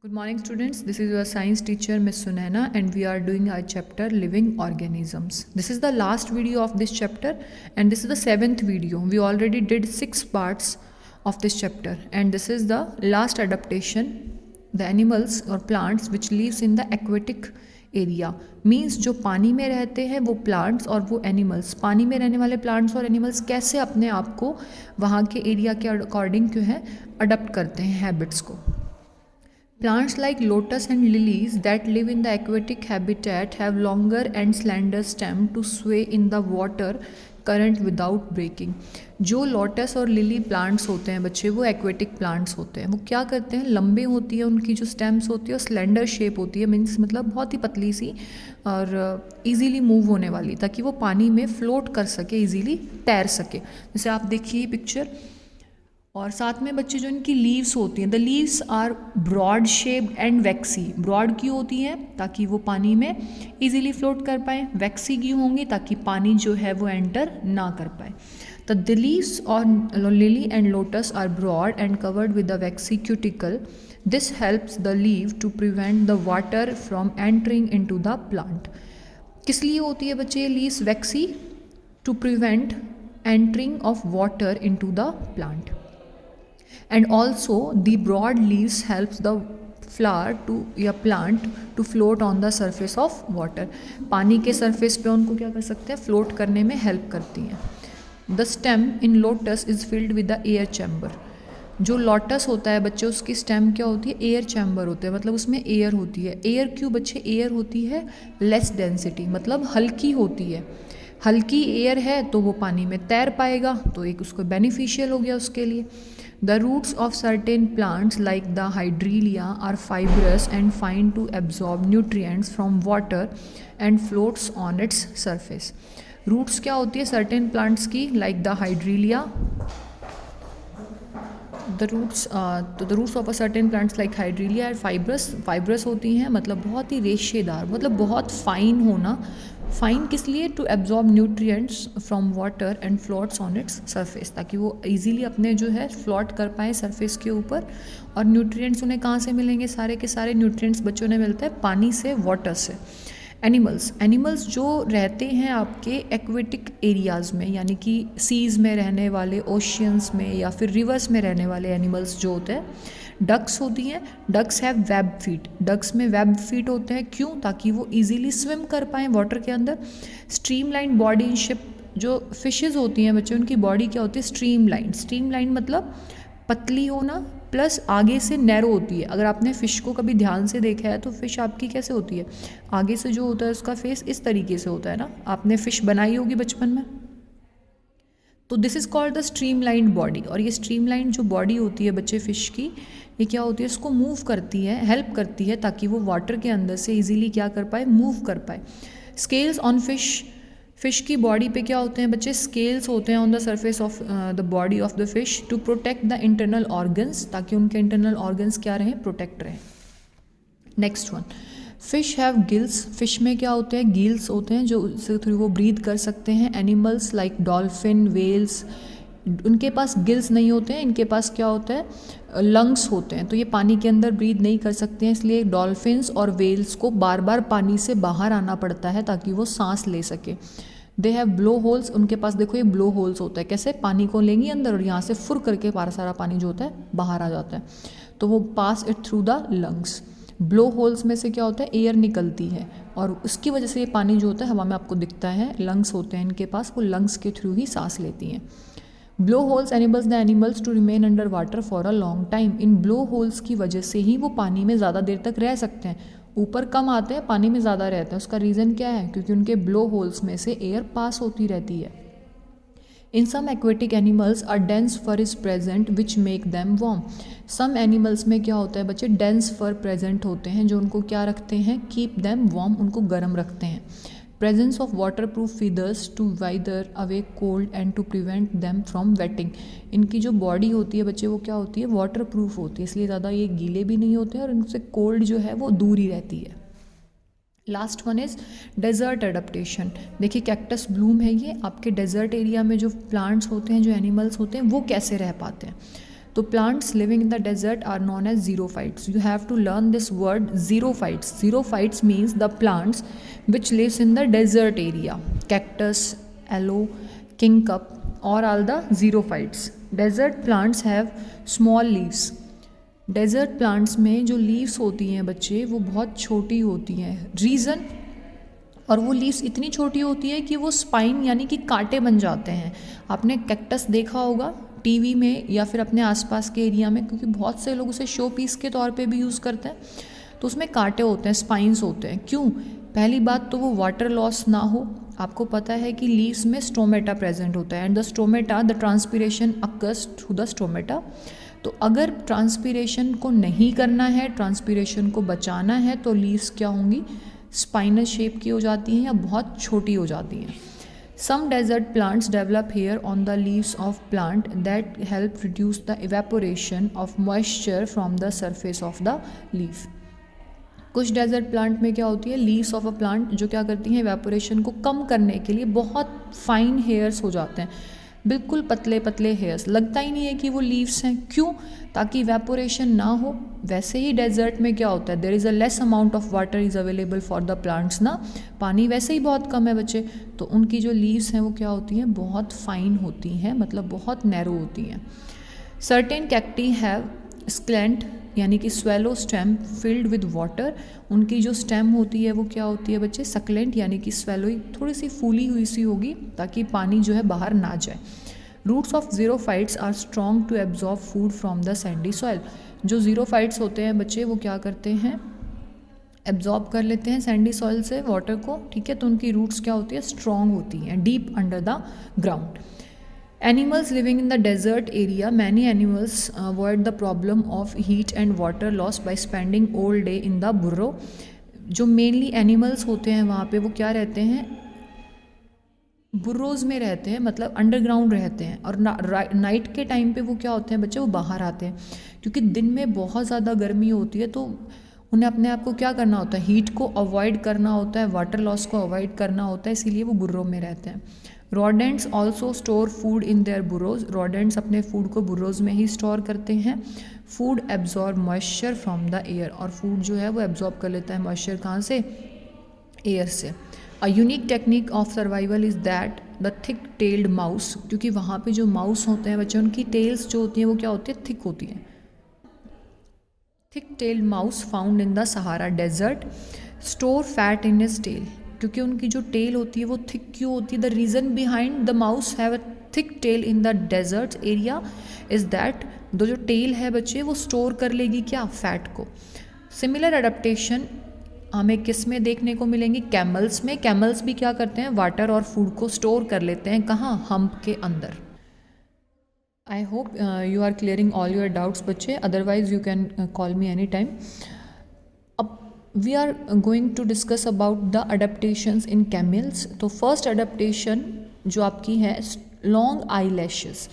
Good morning students, this is your science teacher Miss Sunaina and we are doing our chapter living organisms. This is the last video of this chapter and this is the 7th video. We already did 6 parts of this chapter and this is the last adaptation. The animals or plants which lives in the aquatic area means जो पानी में रहते हैं वो plants और वो animals, पानी में रहने वाले plants और animals कैसे अपने आप को वहाँ के एरिया के अकॉर्डिंग जो है अडप्ट करते हैं हैबिट्स को. Plants like lotus and lilies that live in the aquatic habitat have longer and slender stem to sway in the water current without breaking. जो लोटस और लिली प्लांट्स होते हैं बच्चे वो एक्वेटिक प्लांट्स होते हैं. वो क्या करते हैं, लंबे होती है उनकी जो स्टेम्स होती है और स्लेंडर शेप होती है, मीन्स मतलब बहुत ही पतली सी और इजीली मूव होने वाली, ताकि वो पानी में फ्लोट कर सके, इजीली तैर सके. जैसे आप देखिए पिक्चर. और साथ में बच्चे जो इनकी लीव्स होती हैं, the leaves are broad shaped and waxy. Broad क्यों होती हैं, ताकि वो पानी में इजीली फ्लोट कर पाए. वैक्सी क्यों होंगी, ताकि पानी जो है वो एंटर ना कर पाए. द लीव्स और lily and lotus are broad and covered with the waxy cuticle. This helps the leaf to prevent the water from entering into the plant. किस लिए होती है बच्चे leaves waxy? To prevent entering of water into the plant. And also the broad leaves helps the flower to या plant to float on the surface of water. पानी के surface पे उनको क्या कर सकते हैं, float करने में help करती हैं. The stem in lotus is filled with the air chamber. जो लोटस होता है बच्चे उसकी स्टेम क्या होती है, एयर चैम्बर होता है, मतलब उसमें एयर होती है. एयर क्यों बच्चे एयर होती है, लेस डेंसिटी, मतलब हल्की होती है. हल्की एयर है तो वो पानी में तैर पाएगा, तो एक उसको बेनिफिशियल हो गया उसके लिए. The roots of certain plants like the hydrelia are fibrous and fine to absorb nutrients from water and floats on its surface. Roots क्या होती है certain plants की, like the hydrelia. The roots of a certain plants like hydrelia are fibrous होती हैं, मतलब बहुत ही रेशेदार, मतलब बहुत फाइन होना. फाइन किस लिए, to absorb nutrients from water and floats on its surface, ताकि वो इजीली अपने जो है फ्लोट कर पाए सरफेस के ऊपर. और न्यूट्रिएंट्स उन्हें कहाँ से मिलेंगे, सारे के सारे न्यूट्रिएंट्स बच्चों ने मिलते हैं पानी से, वाटर से. एनिमल्स जो रहते हैं आपके एक्वेटिक एरियाज़ में, यानी कि सीज़ में रहने वाले, ओशियंस में या फिर रिवर्स में रहने वाले एनिमल्स जो होते हैं, डक्स होती हैं. Ducks have web feet. Ducks में वेब फीट होते हैं, क्यों, ताकि वो इजीली स्विम कर पाएँ वाटर के अंदर. Streamline body in ship. जो फिशेज़ होती हैं बच्चे उनकी बॉडी क्या होती है, स्ट्रीमलाइन मतलब पतली होना प्लस आगे से नैरो होती है. अगर आपने फ़िश को कभी ध्यान से देखा है तो फ़िश आपकी कैसे होती है, आगे से जो होता है उसका फेस इस तरीके से होता है ना. आपने फ़िश बनाई होगी बचपन में. तो this is called the streamlined body. और ये स्ट्रीमलाइंड जो बॉडी होती है बच्चे फ़िश की, ये क्या होती है, इसको मूव करती है, हेल्प करती है, ताकि वो वाटर के अंदर से इजीली क्या कर पाए, मूव कर पाए. स्केल्स ऑन फिश की बॉडी पे क्या होते हैं बच्चे, स्केल्स होते हैं on the surface of the body of the fish to protect the internal organs, ताकि उनके इंटरनल ऑर्गन्स क्या रहें, प्रोटेक्ट रहें. Next one, fish have gills. Fish में क्या होते हैं, गिल्स होते हैं, जो उससे थ्रू वो ब्रीथ कर सकते हैं. एनिमल्स लाइक डॉल्फिन, वेल्स, उनके पास गिल्स नहीं होते हैं, इनके पास क्या होता है, लंग्स होते हैं, तो ये पानी के अंदर ब्रीथ नहीं कर सकते हैं. इसलिए डॉल्फिन्स और वेल्स को बार बार पानी से बाहर आना पड़ता है ताकि वो सांस ले सके. They have blow holes. उनके पास देखो ये ब्लो होल्स होता है, कैसे, पानी को लेंगे अंदर और यहाँ से फुर करके सारा पानी जो होता है बाहर आ जाता है, तो वो pass it through the lungs. Blow holes में से क्या होता है, एयर निकलती है और उसकी वजह से ये पानी जो होता है हवा में आपको दिखता है. लंग्स होते हैं इनके पास, वो लंग्स के थ्रू ही सांस लेती हैं. Blow holes enables the animals to remain under water for a long time. इन ब्लो होल्स की वजह से ही वो पानी में ज़्यादा देर तक रह सकते हैं. ऊपर कम आते हैं, पानी में ज़्यादा रहते हैं. उसका रीज़न क्या है, क्योंकि उनके ब्लो होल्स में से एयर पास होती रहती है. In some aquatic animals a dense fur is present which make them warm. Some animals में क्या होता है बच्चे, डेंस फर प्रेजेंट होते हैं जो उनको क्या रखते हैं, कीप दैम वार्म, उनको गर्म रखते हैं. Presence of water proof feathers to weather away cold and to prevent them from wetting. इनकी जो बॉडी होती है बच्चे वो क्या होती है, वाटर प्रूफ होती है, इसलिए ज़्यादा ये गीले भी नहीं होते हैं और इनसे कोल्ड जो है वो दूर ही रहती है. Last one is desert adaptation. देखिए कैक्टस ब्लूम है, ये आपके डेजर्ट एरिया में जो प्लांट्स होते हैं, जो एनिमल्स होते हैं, वो कैसे रह पाते हैं. तो plants living in the desert are known as xerophytes. You have to learn this word xerophytes. Xerophytes means the plants which lives in the desert area. Cactus, aloe, king cup और all the xerophytes. Desert plants have small leaves. Desert plants में जो leaves होती हैं बच्चे वो बहुत छोटी होती हैं. रीज़न, और वो लीव्स इतनी छोटी होती है कि वो स्पाइन यानी कि कांटे बन जाते हैं. आपने कैक्टस देखा होगा टीवी में या फिर अपने आसपास के एरिया में, क्योंकि बहुत से लोग उसे शो पीस के तौर पे भी यूज़ करते हैं. तो उसमें कांटे होते हैं, स्पाइंस होते हैं. क्यों? पहली बात तो वो वाटर लॉस ना हो. आपको पता है कि लीव्स में स्टोमेटा प्रेजेंट होता है and the stomata, the transpiration occurs through the stomata. तो अगर ट्रांसपीरेशन को नहीं करना है, ट्रांसपीरेशन को बचाना है, तो लीव्स क्या होंगी? स्पाइनल शेप की हो जाती हैं या बहुत छोटी हो जाती हैं. Some desert plants develop hair on the leaves of plant that help reduce the evaporation of moisture from the surface of the leaf. कुछ डेजर्ट प्लांट में क्या होती है, लीव्स ऑफ अ प्लांट जो क्या करती हैं, इवेपोरेशन को कम करने के लिए बहुत फाइन हेयर्स हो जाते हैं, बिल्कुल पतले पतले हेयर्स, लगता ही नहीं है कि वो लीव्स हैं. क्यों? ताकि इवेपोरेशन ना हो. वैसे ही डेजर्ट में क्या होता है, there is a less amount of water is available for the plants ना. पानी वैसे ही बहुत कम है बच्चे, तो उनकी जो लीव्स हैं वो क्या होती हैं, बहुत फाइन होती हैं, मतलब बहुत नैरो होती हैं. सर्टेन कैक्टी हैव स्क्लेंट यानी कि swallow stem filled with water. उनकी जो स्टेम होती है वो क्या होती है बच्चे, सक्लेंट यानी कि स्वेलो, थोड़ी सी फूली हुई सी होगी ताकि पानी जो है बाहर ना जाए. Roots of xerophytes are strong to absorb food from the sandy soil. जो जीरोफाइट्स होते हैं बच्चे वो क्या करते हैं, एब्जॉर्ब कर लेते हैं सैंडी सॉइल से वाटर को. ठीक है, तो उनकी रूट्स क्या होती है, स्ट्रॉन्ग होती हैं, deep under the ground. Animals living in the desert area, many animals avoid the problem of heat and water loss by spending all day in the burrow. जो मेनली एनिमल्स होते हैं वहाँ पे वो क्या रहते हैं, बुर्रोज में रहते हैं, मतलब अंडरग्राउंड रहते हैं. और नाइट के टाइम पे वो क्या होते हैं बच्चे, वो बाहर आते हैं, क्योंकि दिन में बहुत ज़्यादा गर्मी होती है. तो उन्हें अपने आप को क्या करना होता है, हीट को अवॉइड करना होता है, वाटर लॉस को अवॉइड करना होता है, इसीलिए वो बुर्रो में रहते हैं. Rodents also store food in their burrows. Rodents अपने फूड को बुरोज में ही स्टोर करते हैं. Food absorb moisture from the air. और फूड जो है वो एब्जॉर्ब कर लेता है मॉइस्चर कहाँ से, एयर से. A unique technique of survival is that the thick tailed mouse. क्योंकि वहाँ पे जो माउस होते हैं बच्चे, उनकी टेल्स जो होती हैं वो क्या होती है, थिक होती हैं. Thick tailed mouse found in the Sahara desert store fat in his tail. क्योंकि उनकी जो टेल होती है वो थिक क्यों होती है, the reason behind the mouse have a thick tail in the desert area is that जो टेल है बच्चे वो स्टोर कर लेगी क्या, फैट को. सिमिलर अडेप्टेशन हमें किस में देखने को मिलेंगी, कैमल्स में. कैमल्स भी क्या करते हैं, वाटर और फूड को स्टोर कर लेते हैं, कहाँ, हम्प के अंदर. I hope you are clearing all your doubts बच्चे, otherwise you can call me any time. We are going to discuss about the adaptations in camels. तो फर्स्ट अडेप्टेशन जो आपकी है, long eyelashes.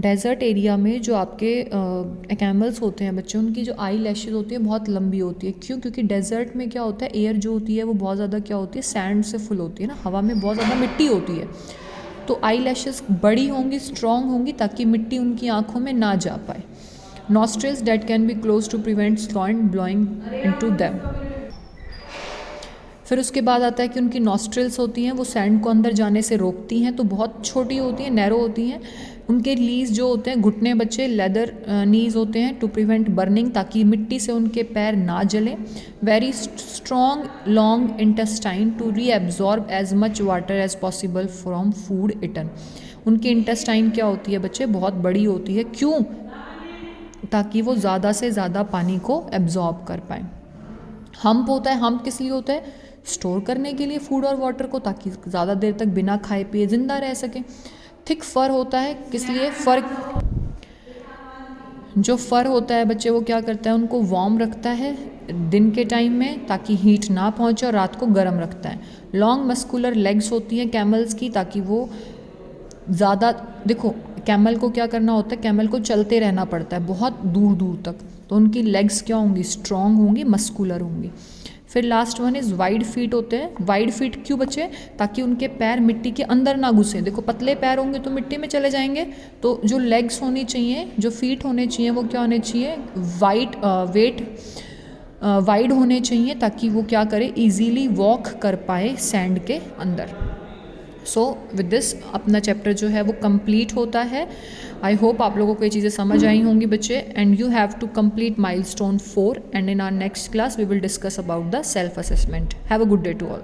Desert area में जो आपके camels होते हैं बच्चे, उनकी जो आई लैशेज होती है बहुत लंबी होती है. क्यों? क्योंकि डेजर्ट में क्या होता है, एयर जो होती है वो बहुत ज़्यादा क्या होती है, सैंड से फुल होती है ना, हवा में बहुत ज़्यादा मिट्टी होती है. तो आई लैशेस बड़ी होंगी, स्ट्रॉन्ग होंगी, ताकि मिट्टी उनकी आँखों में ना जा पाए. Nostrils that can be close to prevent sand blowing into them. फिर उसके बाद आता है कि उनकी नॉस्ट्रल्स होती हैं वो सैंड को अंदर जाने से रोकती हैं, तो बहुत छोटी होती हैं, नैरो होती हैं. उनके नीज जो होते हैं, घुटने बच्चे, लेदर नीज होते हैं टू प्रिवेंट बर्निंग, ताकि मिट्टी से उनके पैर ना जलें. Very strong long intestine to reabsorb as much water as possible from food eaten. उनकी इंटेस्टाइन क्या होती है बच्चे, बहुत बड़ी होती है. क्यों? ताकि वो ज़्यादा से ज़्यादा पानी को एब्जॉर्ब कर पाएँ. हम्प होता है, हम्प किस लिए होता है, स्टोर करने के लिए फूड और वाटर को, ताकि ज़्यादा देर तक बिना खाए पिए ज़िंदा रह सकें. थिक फर होता है, किस लिए, फर, जो फर होता है बच्चे वो क्या करता है, उनको वार्म रखता है दिन के टाइम में ताकि हीट ना पहुंचे, और रात को गर्म रखता है. लॉन्ग मस्कुलर लेग्स होती हैं कैमल्स की, ताकि वो ज़्यादा, देखो कैमल को क्या करना होता है, कैमल को चलते रहना पड़ता है बहुत दूर दूर तक, तो उनकी लेग्स क्या होंगी, स्ट्रॉन्ग होंगी, मस्कुलर होंगी. फिर last one is wide feet होते हैं। वाइड फीट क्यों बच्चे? ताकि उनके पैर मिट्टी के अंदर ना घुसें। देखो पतले पैर होंगे तो मिट्टी में चले जाएंगे, तो जो लेग्स होनी चाहिए, जो फीट होने चाहिए, वो क्या होने चाहिए? वाइड होने चाहिए, ताकि वो क्या करे? ईजीली वॉक कर पाए सैंड के अंदर। सो विद दिस अपना चैप्टर जो है वो कंप्लीट होता है। आई होप आप लोगों को ये चीज़ें समझ आई होंगी बच्चे। And you have to complete milestone 4 and in our next class we will discuss about the self assessment. Have a good day to all.